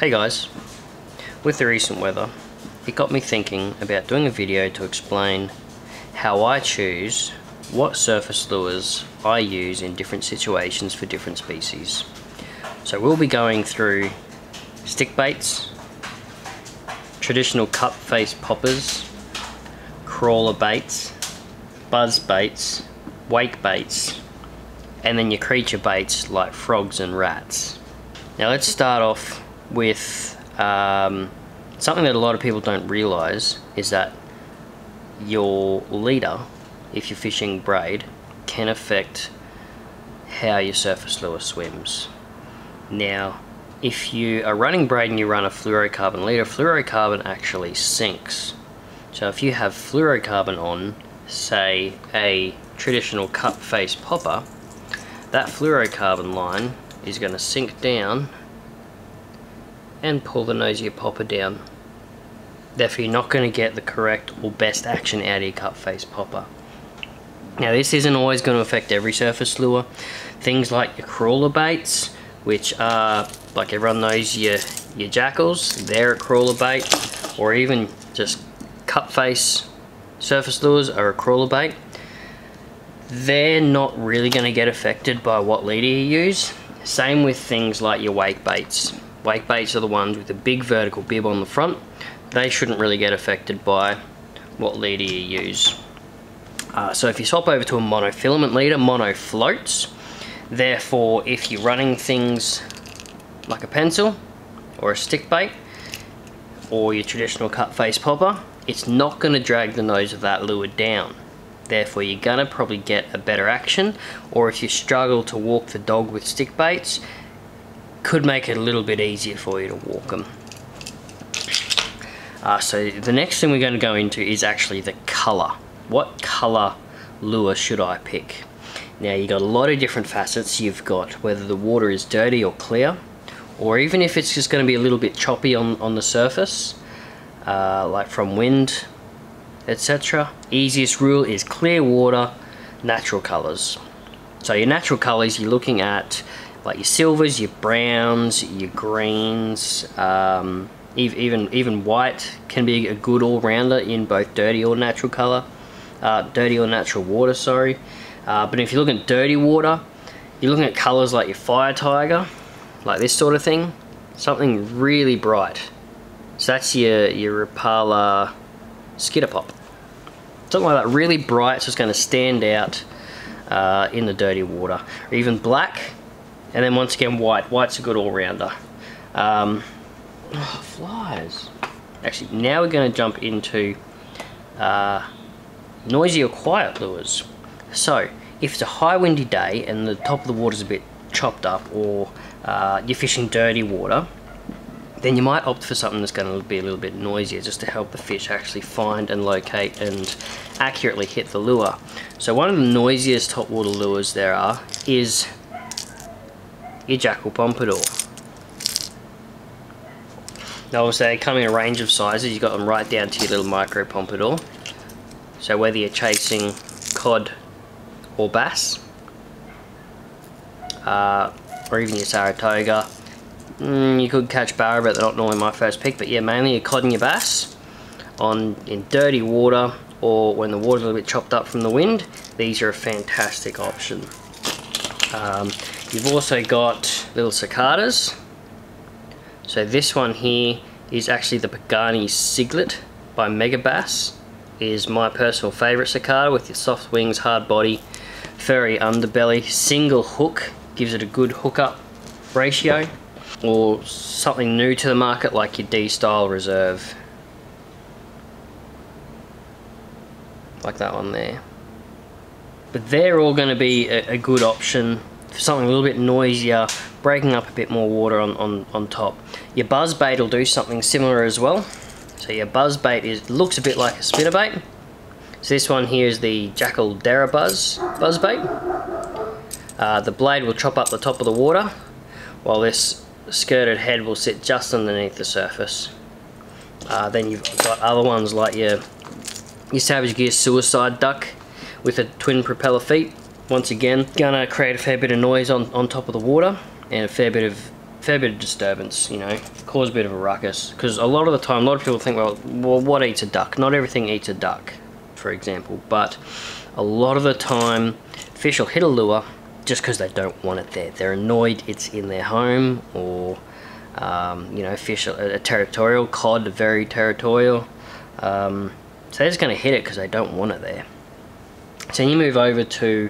Hey guys, with the recent weather, it got me thinking about doing a video to explain how I choose what surface lures I use in different situations for different species. So we'll be going through stick baits, traditional cup face poppers, crawler baits, buzz baits, wake baits, and then your creature baits like frogs and rats. Now let's start off with something that a lot of people don't realize is that your leader, if you're fishing braid, can affect how your surface lure swims. Now if you are running braid and you run a fluorocarbon leader, fluorocarbon actually sinks. So if you have fluorocarbon on, say a traditional cup face popper, that fluorocarbon line is going to sink down and pull the nose of your popper down. Therefore you're not going to get the correct or best action out of your cup face popper. Now this isn't always going to affect every surface lure. Things like your crawler baits, which are, like everyone knows, your jackals, they're a crawler bait, or even just cup face surface lures are a crawler bait. They're not really going to get affected by what leader you use. Same with things like your wake baits. Wake baits are the ones with a big vertical bib on the front. They shouldn't really get affected by what leader you use. So if you swap over to a monofilament leader, mono floats. Therefore, if you're running things like a pencil or a stick bait or your traditional cut face popper, it's not going to drag the nose of that lure down. Therefore you're going to probably get a better action, or if you struggle to walk the dog with stick baits, could make it a little bit easier for you to walk them. So the next thing we're going to go into is actually the colour. What colour lure should I pick? Now you've got a lot of different facets. You've got whether the water is dirty or clear, or even if it's just going to be a little bit choppy on the surface, like from wind, etc. Easiest rule is clear water, natural colours. So your natural colours, you're looking at like your silvers, your browns, your greens, even white can be a good all-rounder in both dirty or natural colour, dirty or natural water, sorry. But if you're looking at dirty water, you're looking at colours like your fire tiger, like this sort of thing, something really bright. So that's your Rapala Skitterpop. Something like that, really bright, so it's going to stand out in the dirty water. Or even black, and then once again white. White's a good all-rounder. Oh, flies. Actually, now we're going to jump into noisy or quiet lures. So, if it's a high windy day and the top of the water's a bit chopped up, or you're fishing dirty water, then you might opt for something that's going to be a little bit noisier, just to help the fish actually find and locate and accurately hit the lure. So one of the noisiest topwater lures there are is your Jackal Pompadour. Now obviously they come in a range of sizes. You've got them right down to your little micro pompadour. So whether you're chasing cod or bass, or even your Saratoga, you could catch barra, but they're not normally my first pick. But yeah, mainly your cod and your bass in dirty water, or when the water's a little bit chopped up from the wind, these are a fantastic option. You've also got little cicadas. So this one here is actually the Pagani Siglet by Megabass. Is my personal favourite cicada, with your soft wings, hard body, furry underbelly, single hook, gives it a good hookup ratio. Or something new to the market like your D-Style Reserve, like that one there. But they're all going to be a good option for something a little bit noisier, breaking up a bit more water on top. Your buzz bait will do something similar as well. So your buzz bait looks a bit like a spinnerbait. So this one here is the Jackal Darabuzz buzz bait. The blade will chop up the top of the water, while this skirted head will sit just underneath the surface. Then you've got other ones like your Savage Gear Suicide Duck with a twin propeller feet. Once again, gonna create a fair bit of noise on top of the water, and a fair bit of fair bit of disturbance, you know, cause a bit of a ruckus. Because a lot of the time, a lot of people think, well, what eats a duck? Not everything eats a duck, for example, but a lot of the time, fish will hit a lure just because they don't want it there. They're annoyed it's in their home, or you know, fish are territorial. Cod are very territorial, so they're just going to hit it because they don't want it there. So you move over to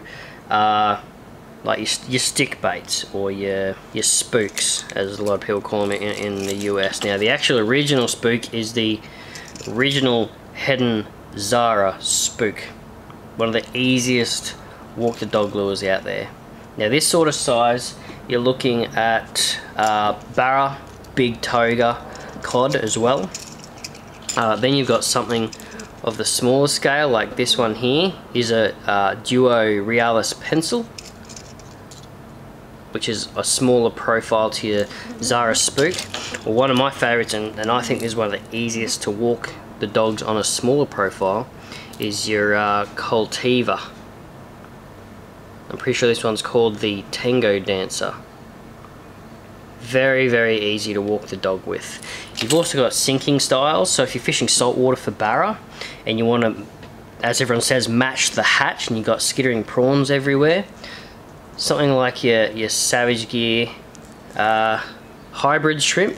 like your stick baits, or your spooks, as a lot of people call them in the US. Now the actual original spook is the original Heddon Zara spook, one of the easiest walk the dog lures out there. Now this sort of size, you're looking at barra, big toga, cod as well. Then you've got something of the smaller scale, like this one here is a Duo Realis pencil, which is a smaller profile to your Zara spook. Well, one of my favorites, and I think this is one of the easiest to walk the dogs on a smaller profile, is your Coltiva. I'm pretty sure this one's called the Tango Dancer. Very, very easy to walk the dog with. You've also got sinking styles, so if you're fishing saltwater for barra and you want to, as everyone says, match the hatch, and you've got skittering prawns everywhere, something like your Savage Gear hybrid shrimp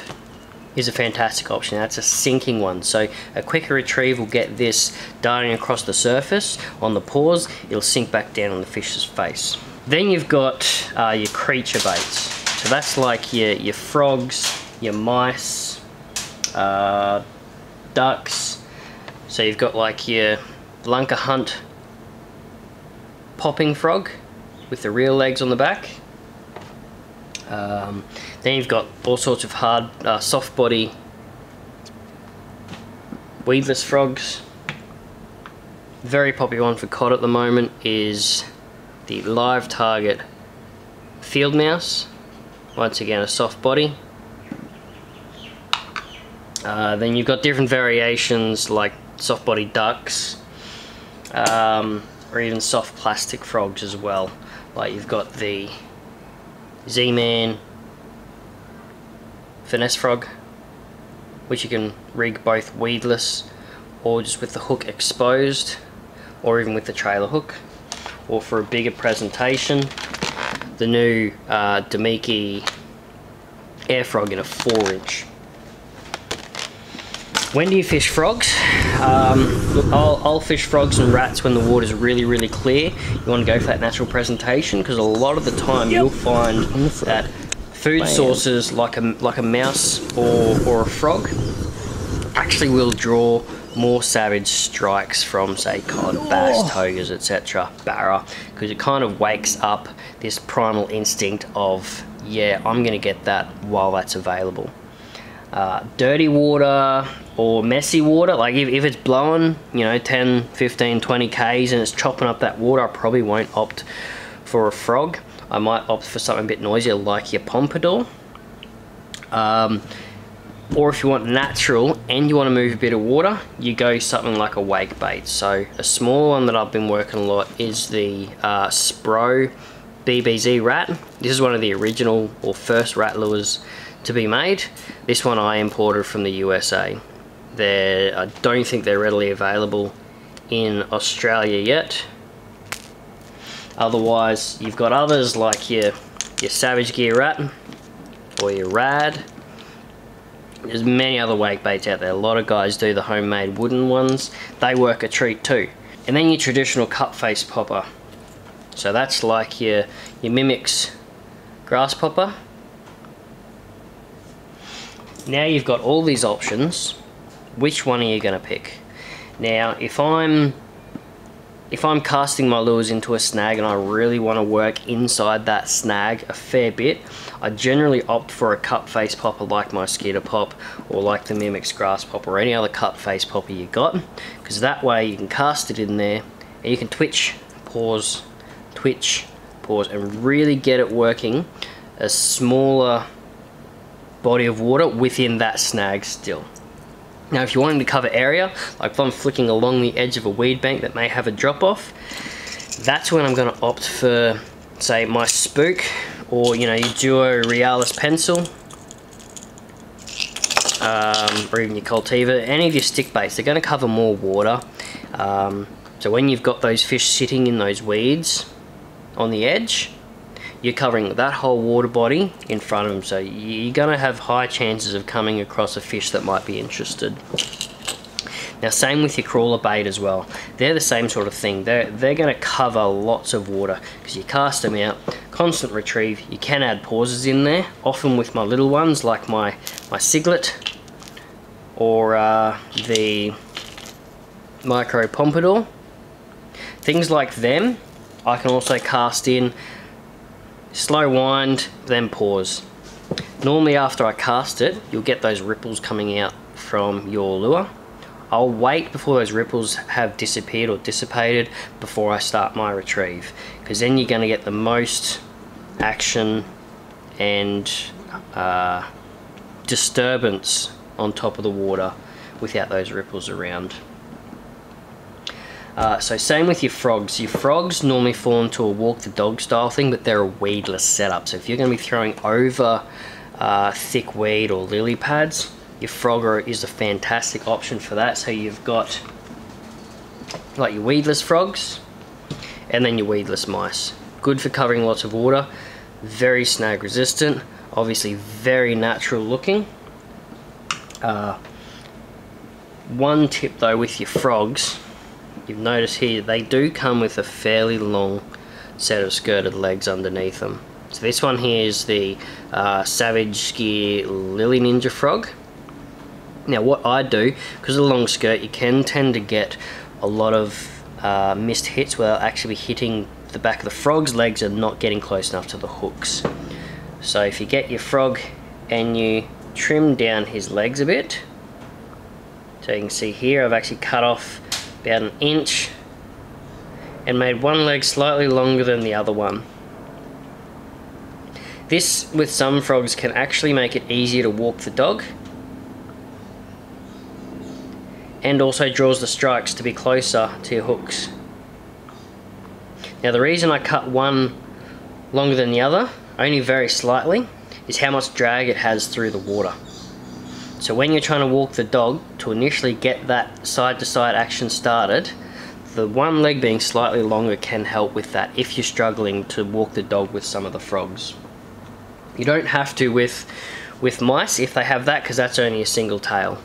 is a fantastic option. That's a sinking one, so a quicker retrieve will get this darting across the surface on the paws. It'll sink back down on the fish's face. Then you've got your creature baits. So that's like your frogs, your mice, ducks. So you've got like your Lunker Hunt popping frog with the real legs on the back. Then you've got all sorts of hard, soft body weedless frogs. Very popular one for cod at the moment is the Live Target field mouse. Once again, a soft body. Then you've got different variations like soft body ducks, or even soft plastic frogs as well. Like you've got the Z-Man finesse frog, which you can rig both weedless or just with the hook exposed, or even with the trailer hook. Or for a bigger presentation, the new Damiki air frog in a 4-inch. When do you fish frogs? Look, I'll fish frogs and rats when the water's really, really clear. You want to go for that natural presentation, because a lot of the time you'll find that food sources like a mouse or a frog actually will draw more savage strikes from, say, cod, bass, togas, etc., barra, because it kind of wakes up this primal instinct of, yeah, I'm going to get that while that's available. Dirty water or messy water, like if it's blowing, you know, 10, 15, 20 Ks and it's chopping up that water, I probably won't opt for a frog. I might opt for something a bit noisier like your pompadour. Or if you want natural and you want to move a bit of water, you go something like a wake bait. So a small one that I've been working a lot is the Spro BBZ rat. This is one of the original or first rat lures to be made. This one I imported from the USA. I don't think they're readily available in Australia yet. Otherwise, you've got others like your Savage Gear rat or your Rad. There's many other wake baits out there. A lot of guys do the homemade wooden ones. They work a treat too. And then your traditional cut face popper. So that's like your Mimics grass popper. Now you've got all these options. Which one are you going to pick? Now, if I'm casting my lures into a snag and I really want to work inside that snag a fair bit, I generally opt for a cut face popper like my Skitter Pop or like the Mimics grass popper or any other cut face popper you got, because that way you can cast it in there and you can twitch, pause, and really get it working a smaller body of water within that snag still. Now if you're wanting to cover area, like if I'm flicking along the edge of a weed bank that may have a drop off, that's when I'm going to opt for, say, my spook or, you know, your Duo Realis pencil or even your Cultiva, any of your stick baits, they're going to cover more water. So when you've got those fish sitting in those weeds on the edge, you're covering that whole water body in front of them, so you're going to have high chances of coming across a fish that might be interested. Now same with your crawler bait as well. They're the same sort of thing. They're going to cover lots of water because you cast them out, constant retrieve. You can add pauses in there, often with my little ones like my Cyglet or the Micro Pompadour. Things like them I can also cast in, slow wind, then pause. Normally after I cast it, you'll get those ripples coming out from your lure. I'll wait before those ripples have disappeared or dissipated before I start my retrieve, because then you're going to get the most action and disturbance on top of the water without those ripples around. So same with your frogs. Your frogs normally fall into a walk the dog style thing, but they're a weedless setup. So if you're going to be throwing over thick weed or lily pads, your frogger is a fantastic option for that. So you've got like your weedless frogs and then your weedless mice. Good for covering lots of water, very snag resistant, obviously very natural looking. One tip though with your frogs, you've noticed here they do come with a fairly long set of skirted legs underneath them. So this one here is the Savage Gear Lily Ninja Frog. Now what I do, because of the long skirt, you can tend to get a lot of missed hits without actually hitting the back of the frog's legs and not getting close enough to the hooks. So if you get your frog and you trim down his legs a bit, so you can see here I've actually cut off about 1 inch and made one leg slightly longer than the other one. This with some frogs can actually make it easier to walk the dog, and also draws the strikes to be closer to your hooks. Now the reason I cut one longer than the other, only very slightly, is how much drag it has through the water. So when you're trying to walk the dog, to initially get that side to side action started, the one leg being slightly longer can help with that if you're struggling to walk the dog with some of the frogs. You don't have to with mice if they have that, because that's only a single tail.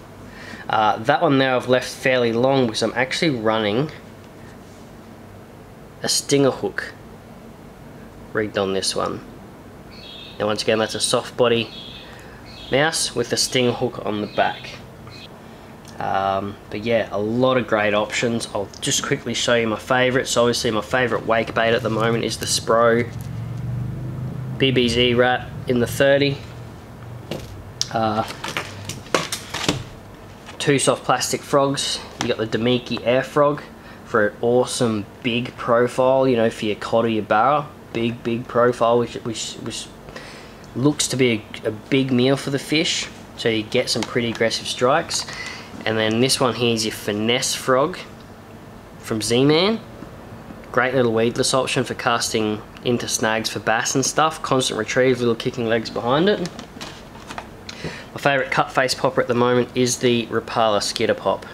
That one there I've left fairly long because I'm actually running a stinger hook rigged on this one. Now once again, that's a soft body mouse with a stinger hook on the back. But yeah, a lot of great options. I'll just quickly show you my favourites. Obviously my favourite wake bait at the moment is the Spro BBZ Rat in the 30. Two soft plastic frogs. You got the Damiki Air Frog for an awesome big profile, you know, for your cod or your barra. Big profile, which looks to be a big meal for the fish, so you get some pretty aggressive strikes. And then this one here is your Finesse Frog from Z-Man. Great little weedless option for casting into snags for bass and stuff. Constant retrieve, little kicking legs behind it. My favourite cut face popper at the moment is the Rapala Skitter Pop.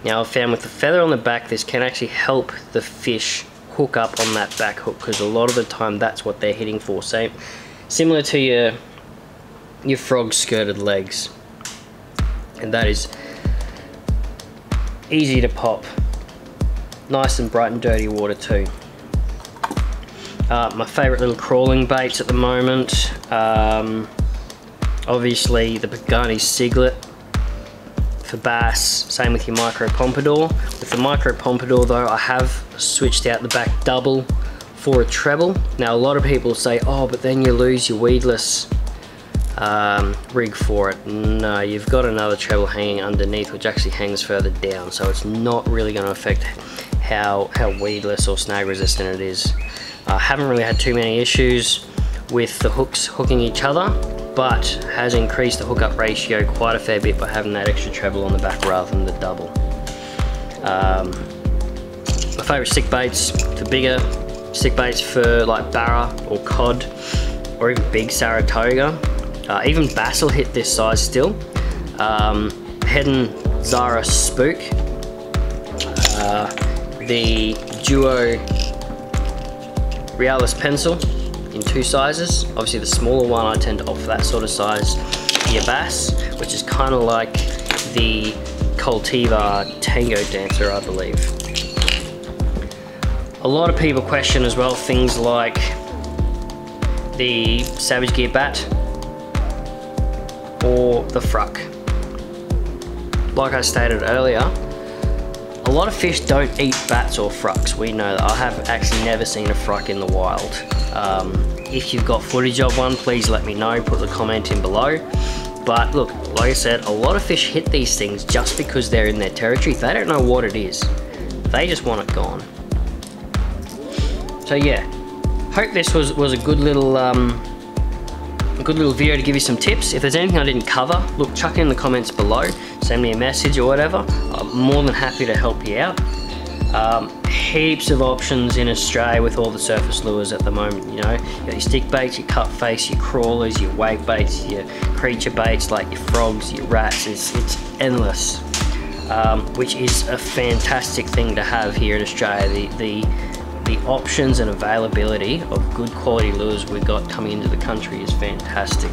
Now I've found with the feather on the back, this can actually help the fish hook up on that back hook, because a lot of the time that's what they're hitting for. Same, similar to your frog skirted legs. And that is easy to pop. Nice and bright and dirty water too. My favourite little crawling baits at the moment. Obviously the Pagani Cyglet for bass, same with your Micro Pompadour. With the Micro Pompadour though, I have switched out the back double for a treble. Now a lot of people say, oh, but then you lose your weedless rig for it. No, you've got another treble hanging underneath, which actually hangs further down, so it's not really going to affect how weedless or snag resistant it is. I haven't really had too many issues with the hooks hooking each other, but has increased the hookup ratio quite a fair bit by having that extra treble on the back rather than the double. My favourite stick baits, the bigger stick baits for like barra or cod or even big Saratoga. Even bass will hit this size still. Heddon Zara Spook, the Duo Realis pencil in 2 sizes. Obviously the smaller one I tend to opt for that sort of size. Your bass, which is kind of like the Coltiva Tango Dancer, I believe. A lot of people question as well things like the Savage Gear bat or the Fruck. Like I stated earlier, a lot of fish don't eat bats or frucks. We know that. I have actually never seen a fruck in the wild. If you've got footage of one, please let me know, put the comment in below. But look, like I said, a lot of fish hit these things just because they're in their territory. They don't know what it is. They just want it gone. So yeah, hope this was a good little video to give you some tips. If there's anything I didn't cover, look, chuck it in the comments below. Send me a message or whatever. I'm more than happy to help you out. Heaps of options in Australia with all the surface lures at the moment, you know. You got your stick baits, your cut face, your crawlers, your wake baits, your creature baits like your frogs, your rats. It's endless, which is a fantastic thing to have here in Australia. The options and availability of good quality lures we've got coming into the country is fantastic.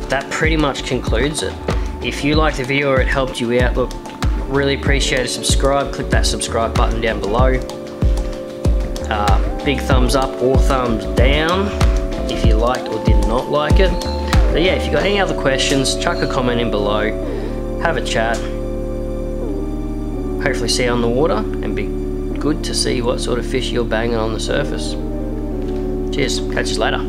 That pretty much concludes it. If you liked the video or it helped you out, look, really appreciate it. Subscribe, click that subscribe button down below. Big thumbs up or thumbs down if you liked or did not like it. But yeah, if you got any other questions, chuck a comment in below, have a chat. Hopefully see you on the water, and be good to see what sort of fish you're banging on the surface. Cheers, catch you later.